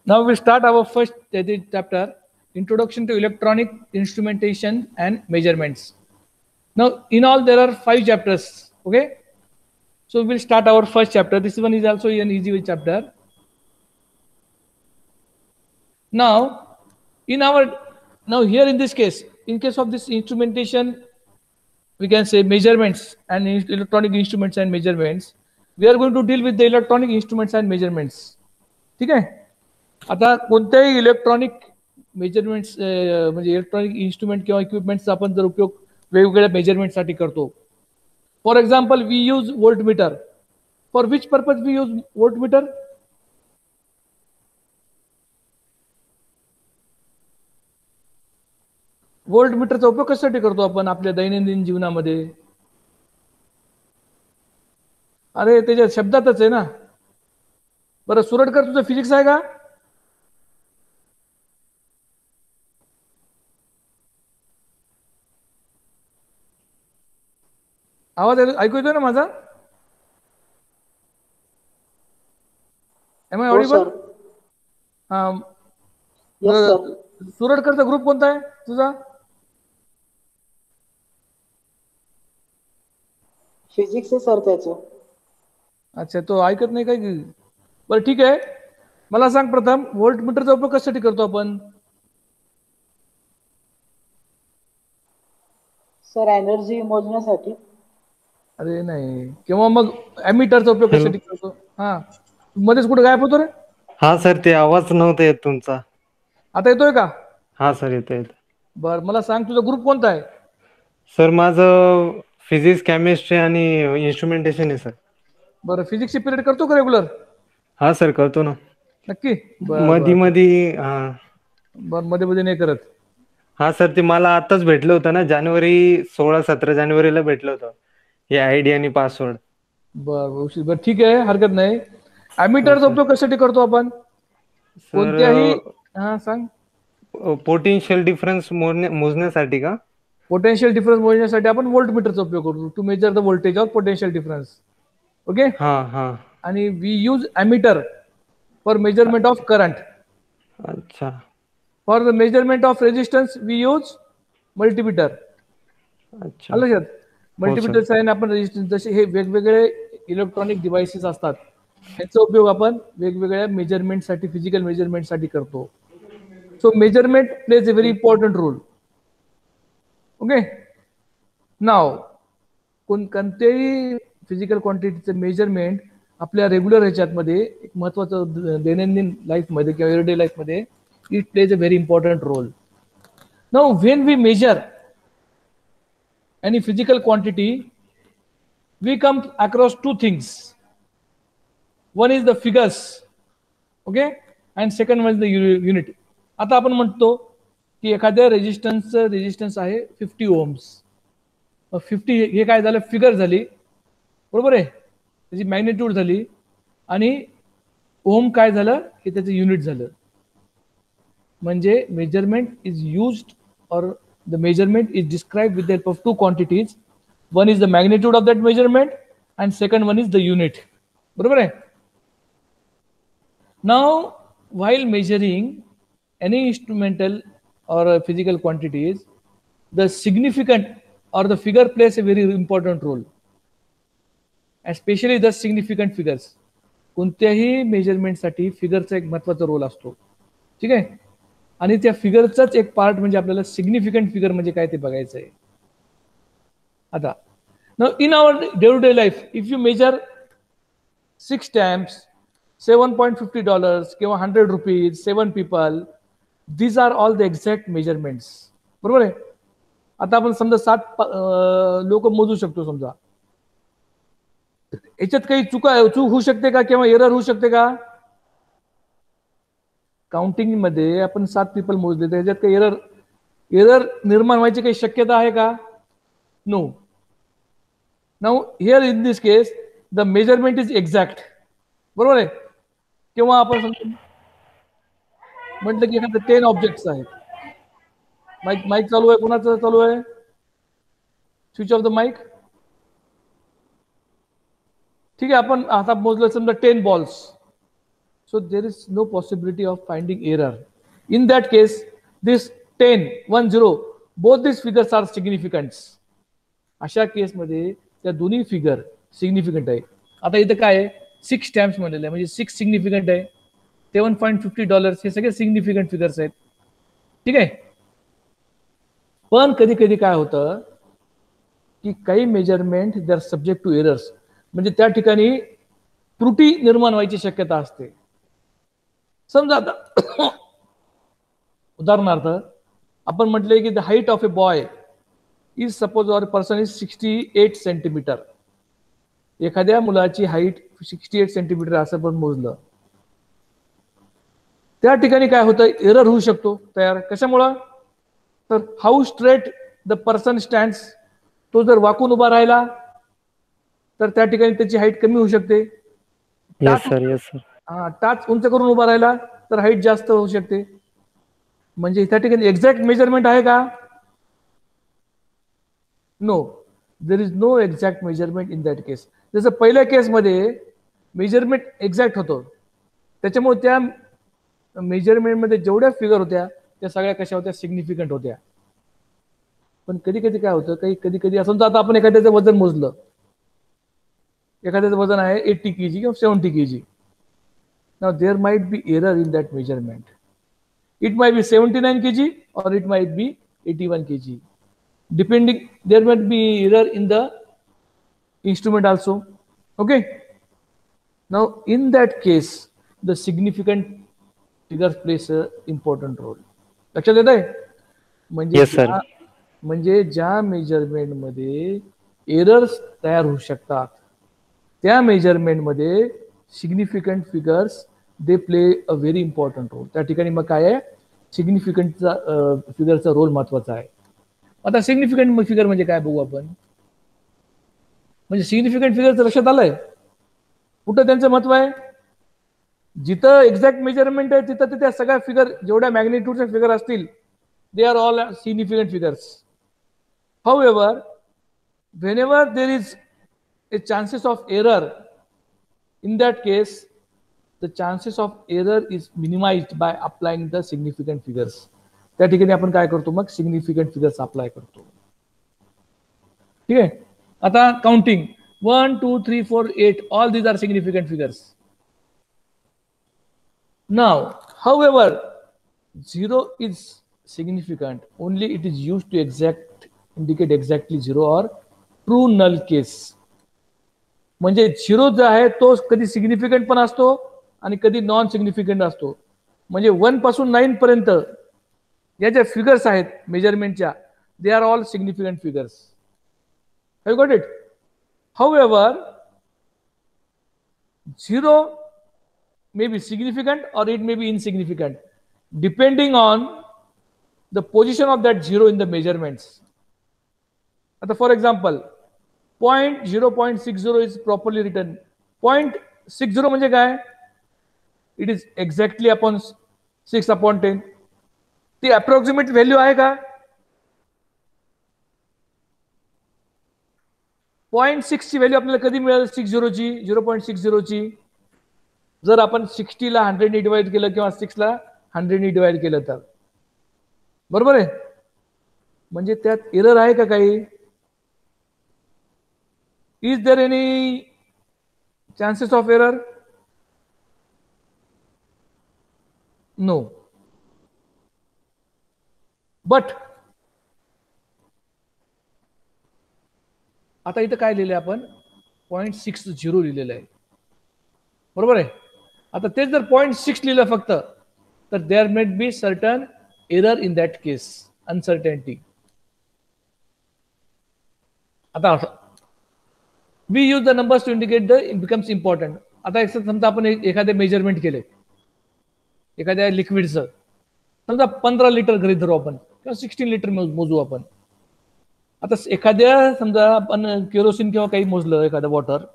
Now we start our first chapter, Introduction to Electronic Instrumentation and Measurements. Now, in all, there are 5 chapters. Okay, so we'll start our first chapter. This one is also an easy chapter. Now, here in this case, in case of this instrumentation, we can say measurements and electronic instruments and measurements. We are going to deal with the electronic instruments and measurements. ठीक आहे. आता कोणत्याही electronic measurements म्हणजे electronic instrument किंवा इक्विपमेंट्सचा आपण जर उपयोग वेगवेगळ्या मेजरमेंटसाठी करतो. For example we use voltmeter. For which purpose we use voltmeter? व्होल्टमीटरचा उपयोग कशासाठी करतो आपण आपल्या दैनंदिन जीवनामध्ये? अरे त्याच्या शब्दातच आहे ना. बरं सुरटकर, तुझं फिजिक्स आहे का? आवाज ऐकू येतोय ना माझा? Am I audible? हा. सुरटकरचा ग्रुप कोणता आहे तुझा? फिजिक्स आहे सर त्याचं. अच्छा, तो ऐकत नाही काय? बरं ठीक आहे, मला सांग प्रथम व्होल्टमीटरचा उपयोग कशासाठी करतो आपण? सर एनर्जी मोजण्यासाठी. अरे नाही, किंवा मग एमीटरचा उपयोग कशासाठी करतो? हा, मध्येच कुठे गायब होतो रे? हा सर, ते आवाज नव्हता येत तुमचा. आता येतोय का? हा सर, येतोय. बरं मला सांग तुझा ग्रुप कोणता आहे? सर माझं फिजिक्स, केमिस्ट्री आणि इन्स्ट्रुमेंटेशन आहे सर. बरं फिजिक्सची पिरियड करतो का रेग्युलर? हा सर, करतो ना. नक्की? मध्ये मध्ये. बरं मध्ये मध्ये नाही करत? हा सर, ते मला आताच भेटलं होतं ना, जानेवारी 16-17 जानेवारीला भेटलं होतं हे आयडी आणि पासवर्ड. बरं ठीक आहे, हरकत नाही. एमीटरचा उपयोग कशासाठी करतो आपण? कोणत्याही. हा सांग. पोटेन्शियल डिफरन्स मोजण्यासाठी का? पोटेन्शियल डिफरन्स मोजण्यासाठी आपण व्होल्टमीटरचा उपयोग करतो, to measure the voltage of potential difference. Okay. आणि we use ammeter for measurement of current. अच्छा. For the measurement of resistance we use multimeter. अच्छा. आलं लक्षात? मल्टीमीटर साइन आपण रेजिस्टन्स, जसे हे वेगवेगळे इलेक्ट्रॉनिक डिव्हाइसेस असतात, ह्याचा उपयोग आपण वेगवेगळ्या मेजरमेंटसाठी, फिजिकल मेजरमेंटसाठी करतो. So measurement plays a very important role. Okay. नाव कोणत्याही फिजिकल क्वांटिटीचं मेजरमेंट आपल्या रेग्युलर ह्याच्यामध्ये एक महत्वाचं दैनंदिन लाईफमध्ये किंवा एव्हरीडे लाईफमध्ये it plays a very important role. Now when we measure any physical quantity, we come across 2 things. One is the figures, okay, and second one is the unit. आता आपण म्हणतो की एखाद्या रेजिस्टन्स आहे 50 ohms. 50 हे काय झालं? फिगर झाली, बरोबर आहे, त्याची मॅग्निट्यूड झाली, आणि ओम काय झालं की त्याचं युनिट झालं. म्हणजे measurement is used, or the measurement is described with the help of 2 quantities. One is the magnitude of that measurement and second one is the unit. बरोबर आहे? Now while measuring any instrumental or physical quantities, the significant or the figure plays a very important role, especially the significant figures. कोणत्याही मेजरमेंटसाठी फिगरचा एक महत्त्वाचा role असतो. ठीक आहे. आणि त्या फिगरचाच एक पार्ट म्हणजे आपल्याला सिग्निफिकंट फिगर म्हणजे काय ते बघायचं आहे. आता in our day to day life, if you measure 6 stamps, $7.50 किंवा 100 rupees, 7 people, these are all the exact measurements. बरोबर आहे? आता आपण समजा 7 लोक मोजू शकतो समजा, याच्यात काही चूक होऊ शकते का किंवा एरर होऊ शकते का? काउंटिंग मध्ये आपण 7 पीपल मोजले तर याच्यात काही एरर निर्माण व्हायची काही शक्यता आहे का? No. Now here in this case the measurement is exact. बरोबर आहे? किंवा आपण म्हटलं की एखादं 10 ऑब्जेक्ट्स आहेत. माईक चालू आहे? कोणाचं चालू आहे? Switch off the mic. ठीक आहे, आपण आता मोजलं समजा 10 balls. So there is no possibility of finding error. In that case, this 10, 1, 0, both these figures are significant. अशा केसमध्ये त्या दोन्ही फिगर सिग्निफिकंट आहे. आता इथं काय आहे, 6 स्टॅम्प्स म्हणलेलं आहे, म्हणजे 6 सिग्निफिकंट आहे, $7.50 हे सगळे सिग्निफिकंट फिगर्स आहेत. ठीक आहे. पण कधी कधी काय होतं की काही measurement they are subject to errors, म्हणजे त्या ठिकाणी त्रुटी निर्माण व्हायची शक्यता असते. समजा आता उदाहरणार्थ आपण म्हटले की the height of a boy is suppose or person is 68 centimetre. एखाद्या मुलाची हाईट 68 सेंटीमीटर असं पण मोजलं, त्या ठिकाणी काय होतं, एरर होऊ शकतो तयार. कशामुळं? तर how straight the person stands, तो जर वाकून उभा राहिला तर त्या ठिकाणी त्याची हाईट कमी होऊ शकते. Yes sir, yes sir. टाच उंच करून उभा राहिला तर हाईट जास्त होऊ शकते. म्हणजे त्या ठिकाणी एक्झॅक्ट मेजरमेंट आहे का? No, there is no exact measurement in that case. जसं पहिल्या केसमध्ये मेजरमेंट एक्झॅक्ट होतो, त्याच्यामुळे त्या मेजरमेंटमध्ये जेवढ्या फिगर होत्या त्या सगळ्या कशा होत्या, सिग्निफिकंट होत्या. पण कधी कधी काय होतं, कधी कधी असं आता आपण एखाद्याचं वजन मोजलं, एखाद्याचं वजन आहे 80 kg किंवा 70 kg. Now there might be error in that measurement. It might be 79 kg or it might be 81 kg. Depending, there might be error in the instrument also. Okay. Now in that case, the significant figures plays a important role. लक्षात येत आहे? म्हणजे ज्या measurement मध्ये errors तयार होऊ शकतात त्या मेजरमेंट मध्ये significant figures they play a very important role. त्या ठिकाणी मग काय आहे, सिग्निफिकंटचा फिगरचा रोल महत्वाचा आहे. आता सिग्निफिकंट फिगर म्हणजे काय बघू आपण. म्हणजे सिग्निफिकंट फिगरचं लक्षात आलंय कुठं त्यांचं महत्व आहे. जिथं एक्झॅक्ट मेजरमेंट आहे तिथं त्या सगळ्या फिगर जेवढ्या मॅग्निट्यूडच्या फिगर असतील दे are all significant figures. However, whenever there is a chances of error, in that case the chances of error is minimized by applying the significant figures. त्या ठिकाणी आपण काय करतो, मग सिग्निफिकंट फिगर्स अप्लाय करतो. ठीक आहे. आता counting 1 2 3 4 8 all these are significant figures. Now however 0 is significant only it is used to indicate exactly 0 or true null case. म्हणजे 0 जो आहे तो कधी सिग्निफिकंट पण असतो आणि कधी नॉन सिग्निफिकंट असतो. म्हणजे 1 पासून 9 पर्यंत या ज्या फिगर्स आहेत मेजरमेंटच्या they are all significant figures. Have got it? However 0 may be significant or it may be insignificant depending on the position of that 0 in the measurements. आता for example 0.60 is properly written. 0.60 म्हणजे काय? It is exactly upon 6/10. ती approximate value आहे का? 0.6 ची value आपल्याला कधी मिळेल? 0.60 ची जर आपण 60 ला 100 ने डिवाइड केलं किंवा 6 ला 100 ने डिवाइड केलं तर. बरोबर आहे. म्हणजे त्यात एरर आहे का काही? Is there any chances of error? No. But आता इथं काय लिहिलंय आपण? 0.60 लिहिलेलं आहे. बरोबर आहे. आता तेच जर 0.6 लिहिलं फक्त तर there might be certain error in that case, uncertainty. आता we use the numbers to indicate the it becomes important. आता समजा आपण एखादे मेजरमेंट केले एखाद्या लिक्विडचं, समजा 15 लिटर गृहीत धरू आपण किंवा 16 लिटर मोजू आपण. आता एखाद्या समजा आपण केरोसिन किंवा काही मोजलं एखादं water,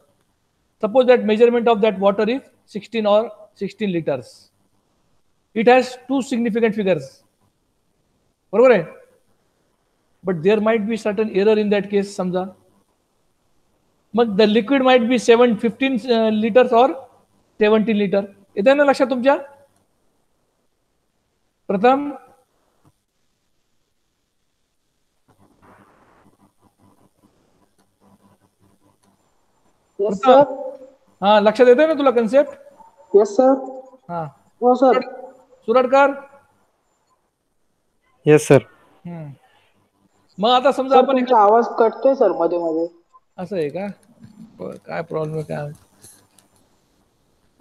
suppose that measurement of that water is 16 or 16 liters. It has two significant figures. बरोबर आहे. But there might be certain error in that case. समजा मग the liquid might be 15 liters or 17 liter. येते ना लक्षात तुमच्या? प्रथम yes sir. हा, लक्षात येते ना तुला कन्सेप्ट? Yes sir. हा, हो सर. सुरटकर. Yes sir. मग आता समजा सर आपण तुमचा आवाज कटतोय सर मध्ये मध्ये. असं आहे का? काय प्रॉब्लेम आहे काय?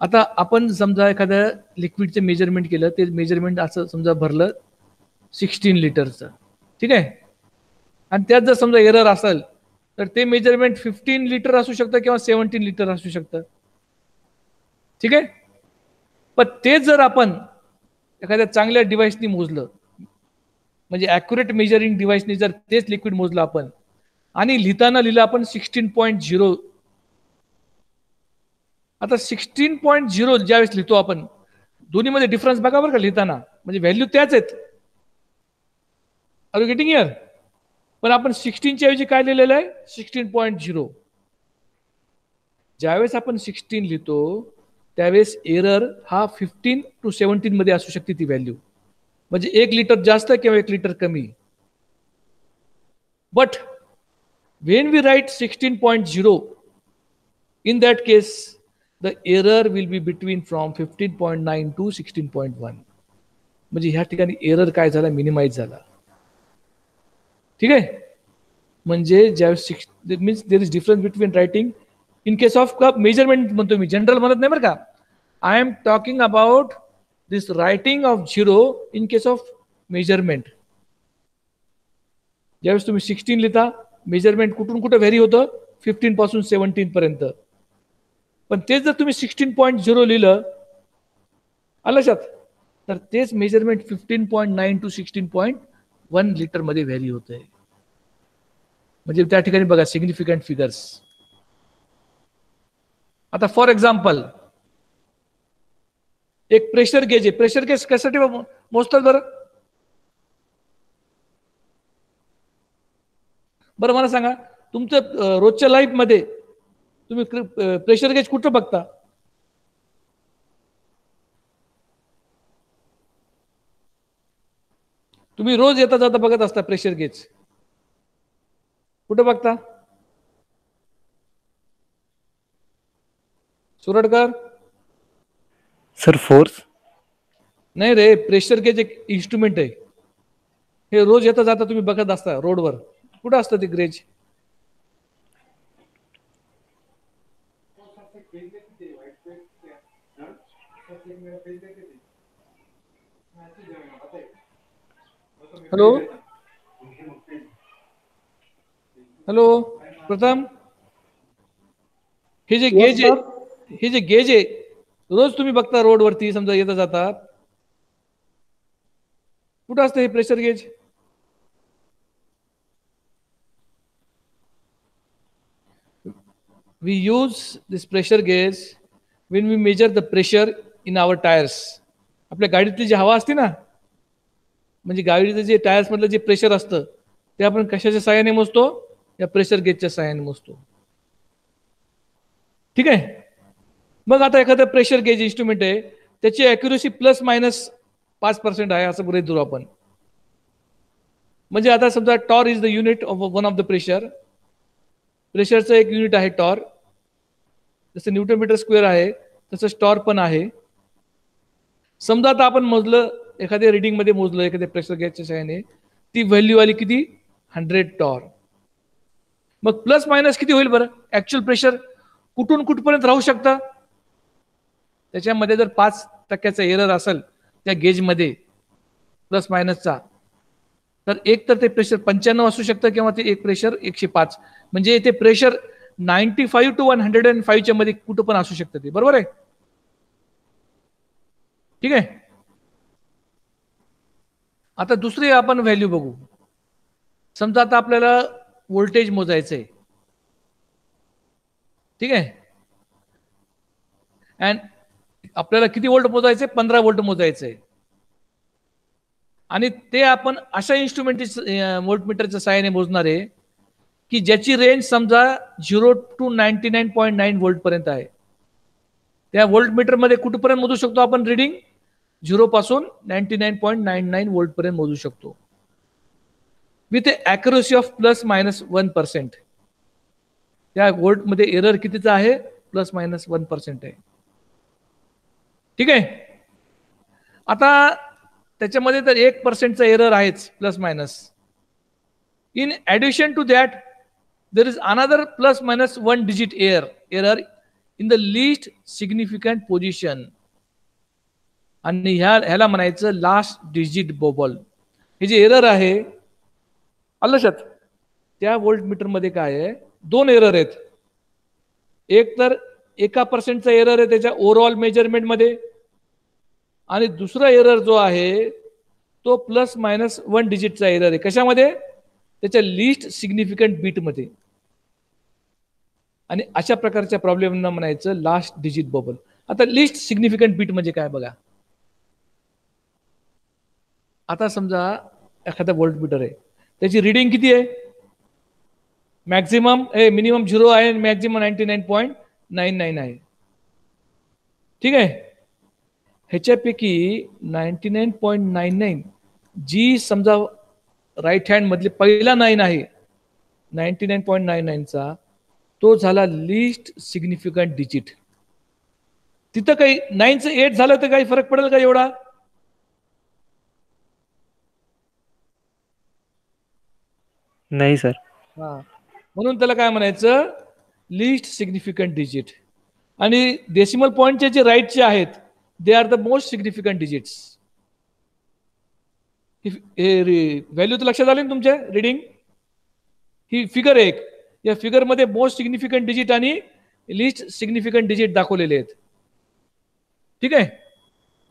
आता आपण समजा एखाद्या लिक्विडचं मेजरमेंट केलं, ते मेजरमेंट असं समजा भरलं 16 लिटरचं, ठीक आहे, आणि त्यात जर समजा एरर असेल तर ते मेजरमेंट 15 लिटर असू शकतं किंवा 17 लिटर असू शकतं, ठीक आहे. पण ते जर आपण एखाद्या चांगल्या डिव्हाइसनी मोजलं, म्हणजे ॲक्युरेट मेजरिंग डिव्हाइसनी जर तेच लिक्विड मोजलं आपण आणि लिहिताना लिहिलं आपण 16.0, आता 16.0 ज्यावेळेस लिहितो आपण, दोन्हीमध्ये डिफरन्स बघा बरं का लिहिताना, म्हणजे व्हॅल्यू त्याच आहेत. Are you getting here? पण आपण 16च्या ऐवजी काय लिहिलेलं आहे? 16.0. ज्यावेळेस आपण 16 लिहितो त्यावेळेस एरर हा 15 to 17 मध्ये असू शकते ती व्हॅल्यू, म्हणजे 1 लिटर जास्त किंवा 1 लिटर कमी. But when we write 16.0, in that case the error will be between from 15.9 to 16.1. म्हणजे ह्या ठिकाणी एरर काय झाला? मिनिमाइज झाला, ठीक आहे. म्हणजे ज्यावेळेस means there is difference between writing in case of measurement म्हणतो मी, जनरल म्हणत नाही बरं का. I am talking about this writing of 0 in case of measurement. ज्यावेळेस तुम्ही 16 लिहिता, मेजरमेंट कुठून कुठं व्हेरी होतं? 15 पासून 17 पर्यंत. पण तेच जर तुम्ही 16.0 लिहिलं, आलं लक्षात, तर तेच मेजरमेंट 15.9 to 16.1 लिटर मध्ये व्हॅरी होत आहे. म्हणजे त्या ठिकाणी बघा सिग्निफिकंट फिगर्स. आता फॉर एक्झाम्पल एक प्रेशर गेज आहे. प्रेशर गेज कशासाठी मोजतात बरं? बरं मला सांगा, तुमच्या रोजच्या लाईफ मध्ये तुम्ही प्रेशर गेज कुठं बघता? तुम्ही रोज येता जाता बघत असता प्रेशर गेज, कुठं बघता? सुरटकर. Sir force. नाही रे, प्रेशर गेज एक इन्स्ट्रुमेंट आहे. हे रोज येता जाता तुम्ही बघत असता रोडवर, कुठं असतं ते गेज? हॅलो हॅलो प्रथम, हे जे गेज आहे, हे जे गेज आहे रोज तुम्ही बघता रोडवरती समजा येता जाता, कुठं असतं हे pressure gauge? we use this pressure gauge when we measure the pressure in our tires. आपल्या गाडीतली जी हवा असते ना, म्हणजे गाडीचं जे टायर्स मधलं जे प्रेशर असतं ते आपण कशाच्या सहाय्याने मोजतो? या प्रेशर गेजच्या सहाय्याने मोजतो, ठीक आहे. मग आता एखादं प्रेशर गेज इन्स्ट्रुमेंट आहे, त्याची अॅक्युरेसी +- 5% आहे असं गृहीत धरू आपण. म्हणजे आता समजा torr is the unit of one of the pressure. प्रेशरचं एक युनिट आहे टॉर, जसं न्यूटन मीटर स्क्वेअर आहे तसं टॉर पण आहे. समजा आता आपण मोजलं, एखाद्या रिडिंग मध्ये मोजलं एखाद्या प्रेशर गेजच्या सहाय्याने, ती व्हॅल्यू आली किती? 100 टॉर. मग प्लस मायनस किती होईल बरं? ऍक्च्युअल प्रेशर कुठून कुठपर्यंत राहू शकतं? त्याच्यामध्ये जर 5% एरर असेल त्या गेजमध्ये प्लस मायनसचा, तर एक तर ते प्रेशर 95 असू शकतं किंवा ते एक प्रेशर 105. म्हणजे ते प्रेशर 95 to 105 च्या मध्ये कुठं पण असू शकतं ते, बरोबर आहे, ठीक आहे. आता दुसरी आपण व्हॅल्यू बघू. समजा आता आपल्याला व्होल्टेज मोजायचंय, ठीक आहे, अँड आपल्याला किती व्होल्ट मोजायचे? 15 व्होल्ट मोजायचंय. आणि ते आपण अशा इन्स्ट्रुमेंट व्होल्टमीटरच्या सहाय्याने मोजणार आहे की ज्याची रेंज समजा 0 to 99.9 व्होल्ट पर्यंत आहे. त्या व्होल्टमीटर मध्ये कुठपर्यंत मोजू शकतो आपण रिडिंग? 0 पासून 99.99 व्होल्ट पर्यंत मोजू शकतो विथ ॲक्युरसी ऑफ ±1%. त्या व्होल्ट मध्ये एरर कितीचा आहे? ±1% आहे. ठीक आहे. आता त्याच्यामध्ये तर 1%चा एरर आहेच plus minus. In addition to that there is another ±1 digit error in the least significant position. आणि ह्याला म्हणायचं लास्ट डिजिट बबल. हे जे एरर आहे लक्षात, त्या व्होल्टमीटर मध्ये काय आहे? 2 एरर आहेत. एक तर 1% एरर आहे त्याच्या ओव्हरऑल मेजरमेंट मध्ये, आणि दुसरा एरर जो आहे तो ±1 डिजिटचा एरर आहे. कशामध्ये? त्याच्या लिस्ट सिग्निफिकंट बीट मध्ये. आणि अशा प्रकारच्या प्रॉब्लेमना म्हणायचं लास्ट डिजिट बबल. आता लिस्ट सिग्निफिकंट बीट म्हणजे काय बघा. आता समजा एखादा व्होल्टमीटर आहे, त्याची रिडिंग किती आहे? मॅक्झिमम मिनिमम 0 आहे आणि मॅक्झिमम 99.99 आहे. ठीक आहे. ह्याच्यापैकी 99.99 जी समजा राईट हँड मधली पहिला 9 आहे 99.99चा, तो झाला लिस्ट सिग्निफिकंट डिजिट. तिथं काही 9चं 8 झालं तर काही फरक पडेल का एवढा? नाही सर. म्हणून त्याला काय म्हणायचं? List significant digit. आणि डेसिमल पॉइंटचे जे राईटचे आहेत they are the most significant digits. Value तर लक्षात आली ना तुमच्या? रिडिंग ही फिगर एक, या फिगर मध्ये मोस्ट सिग्निफिकंट डिजिट आणि लिस्ट सिग्निफिकंट डिजिट दाखवलेले आहेत. ठीक आहे.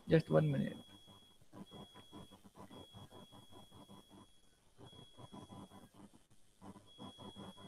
Just 1 minute.